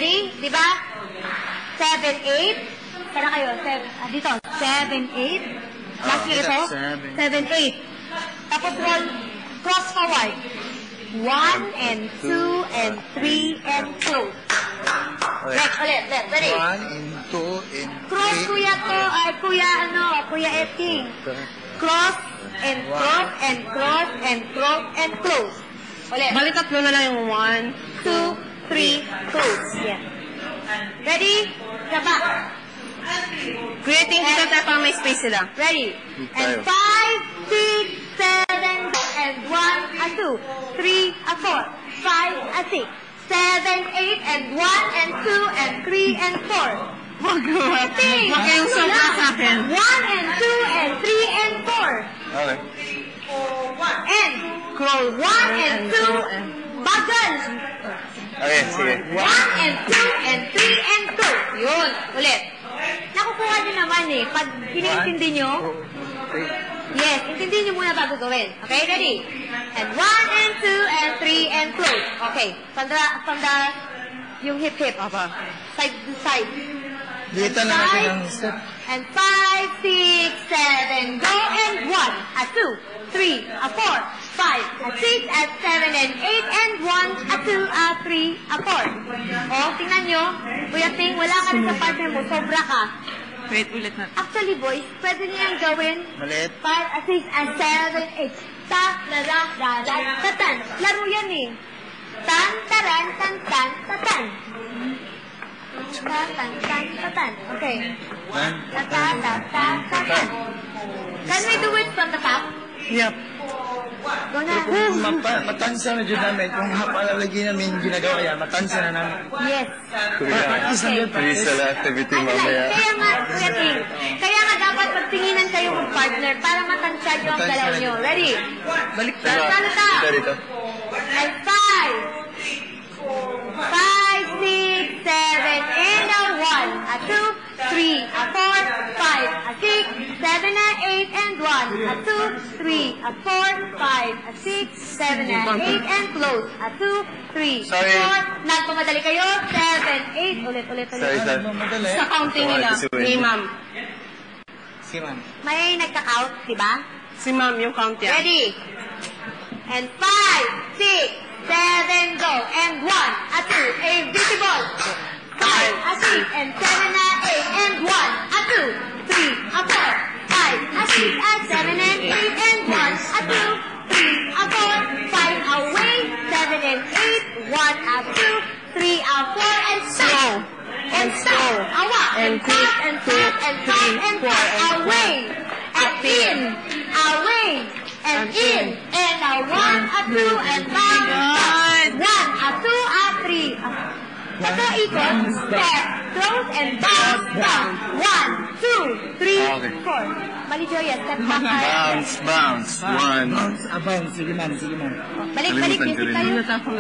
Ready? Diba? 7, 8. Sana kayo? Dito. 7, 8. Last year ito? 7, 8. Tapos roll, cross forward. 1 and 2 and 3 and close. Ulit. Ready? 1 and 2 and 3. Cross, kuya to. Kuya Eting. Cross and cross and cross and cross and close. Ulit. Balik tatlo na lang yung 1, 2, 3, close. Yeah. Ready? Kaba. Creating kita tayo pang may space sila. Ready? And 5, 6, 7, and 1, and 2, 3, and 4, 5, and 6, 7, 8, and 1, and 2, and 3, and 4. Huwag kayong sobra sa akin. 1, and 2, and 3, and 4. Okay. And crawl 1 and 2, bagal. Okay, sige. 1 and 2 and 3 and 2. Yun, ulit. Nakukuha nyo naman eh. Pag iniintindi nyo, yes, intindi nyo muna bago gawin. Okay, ready? And 1 and 2 and 3 and close. Okay, from the yung hip-hip. Side to side. Dito na natin ang step. And 5, 6, 7, go, and 1, 2, 3, 4, 5, 6, 7, and 8, and 1, 2, 3, 4. O, tingnan nyo, Kuya Ting, wala ka rin sa partner mo, sobra ka. Wait, ulit na. Actually, boys, pwede niyo yung gawin. Maliit. 5, 6, 7, 8. Ta, la, la, la, la, tatan. Laro yan eh. Tan, taran, tan, tan, tatan. Tatan. Okay. Tatan. Can we do it from the top? Yep. Go na. Matansa na dyan namin. Kung hapalalagi namin ginagawa yan, matansa na namin. Yes. Physical activity mamaya. Kaya nga, Kuya Ting, kaya nga dapat magtinginan kayo mag-partner para matansya nyo ang dalaw nyo. Ready? Balik Sana ta. Dito. And 5, 6, 7, and a 1, a 2, 3, a 4, 5, a 6, 7, a 8, and 1, a 2, 3, a 4, 5, a 6, 7, a 8, and close, a 2, 3, a 4, nagpamadali kayo, 7, 8, ulit. Sorry. Sa counting nila, ni ma'am. Si ma'am. May nagka-count, diba? Si ma'am yung count yan. Ready? And 5, 6, 7, go, and 1, a 2, a visible, 5, a 6, and 7, a 8, and 1, a 2, 3, a 4, 5, a 6, a 7, and 8, and 1, a 2, 3, a 4, 5, away, 7 and 8, 1, a 2, 3, a 4, and stop, and stop, a walk, and cross, and tap, and stop, and stop, away, and in, away, and in, and a 1, a 2, and bounce, 1, a 2, a 3, Ito ikot, step, close, and bounce, down, 1, 2, 3, 4. Mali Joya, step back. Bounce. 1. Bounce. Sige ma'am. Balik, music tayo. Natapo.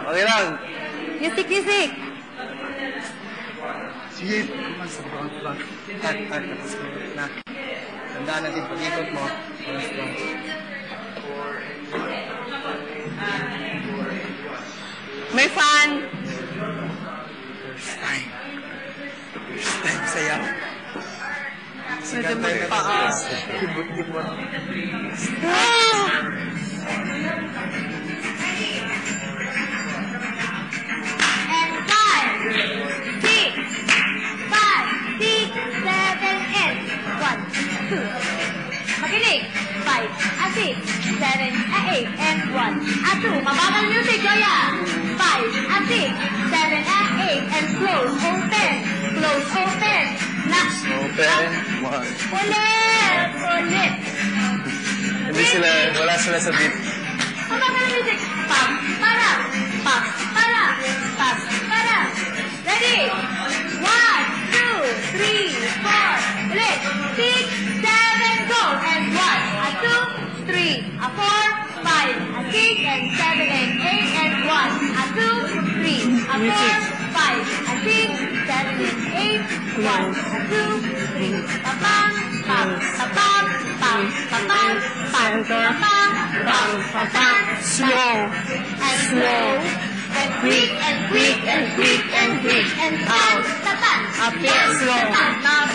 Okay lang. Music. Sige. Bounce. Tapos na. Tandaan natin pag-ikot mo. May fan. First time sayaw. Pwede magpaa. And 5, 6, 7, and 1, 2. Makinig. 5, a 6, 7, a 8, and 1, a 2. Mabagal music, Joya. 5, a 6, 7, a 8, and close, open. Lock. Open. 1. Ulit. Wala sila sa beat. Mabagal music. Pam, para. Ready? 1, 2, 3, 4. Ulit. 6, 7, go. And 1, a 2, 3, a 4, 5, a 6, and 7, and 8, and 1, a 2, 3, a 4, 5, a 6, 7, and 8, 1, a 2, 3, pa-pam, Center. Slow. and slow. and quick and quick and quick and quick and out. Tatan. Up here, slow. Mabang.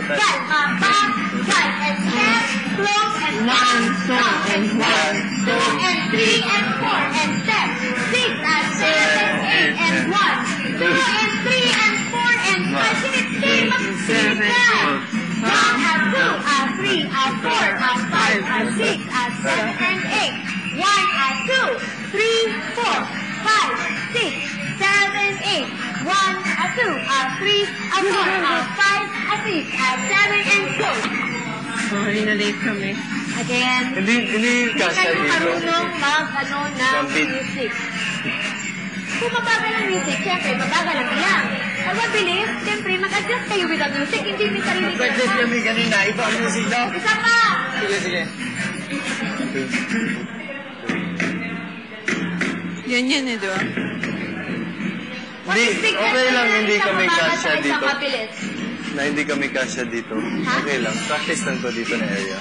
Gat. Mabang. Gat. And step. Slow and One, two, and one, two and three and four and step. 6 and 7, 8 and 1, 2 and 3 and 4 and 5. Sinipsip. Mag-6 1 and 2 and 3 and 4 and 5 and 6 and 7 and 8. 1 and 2, 3, 4, 5, 6, 7, 8. 1 and 2 and 3 and 4 and 5 and 6 and 7 and 2. Sorry na late kami. Again. Hindi Hindi kayo marunong ng beat. music. Kung mabagal ang music, siyempre, mabagal ang bilang. Pag mabilis, siyempre, mag-adjust kayo with the music, hindi may sarili ko. Pwede kami kanina, iba ang music daw. Isa pa! Sige, sige. Yan eh, di ba? Hindi, okay lang, hindi kami kasya dito. Isang mabilis. Na hindi kami kasya dito. Okay lang, practice lang to dito na area.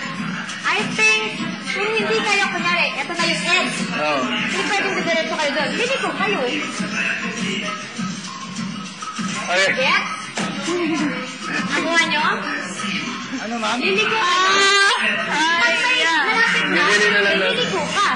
I think, kung hindi kayo, kunyari, ito na yung edge. Oo. Hindi pwedeng didiretso kayo doon. Hindi ko kayo. Okay. Get? Nakuha nyo? Ano, ma'am? Liliko ka. Pag may malapit na, Bibili na lang natin. liliko ka.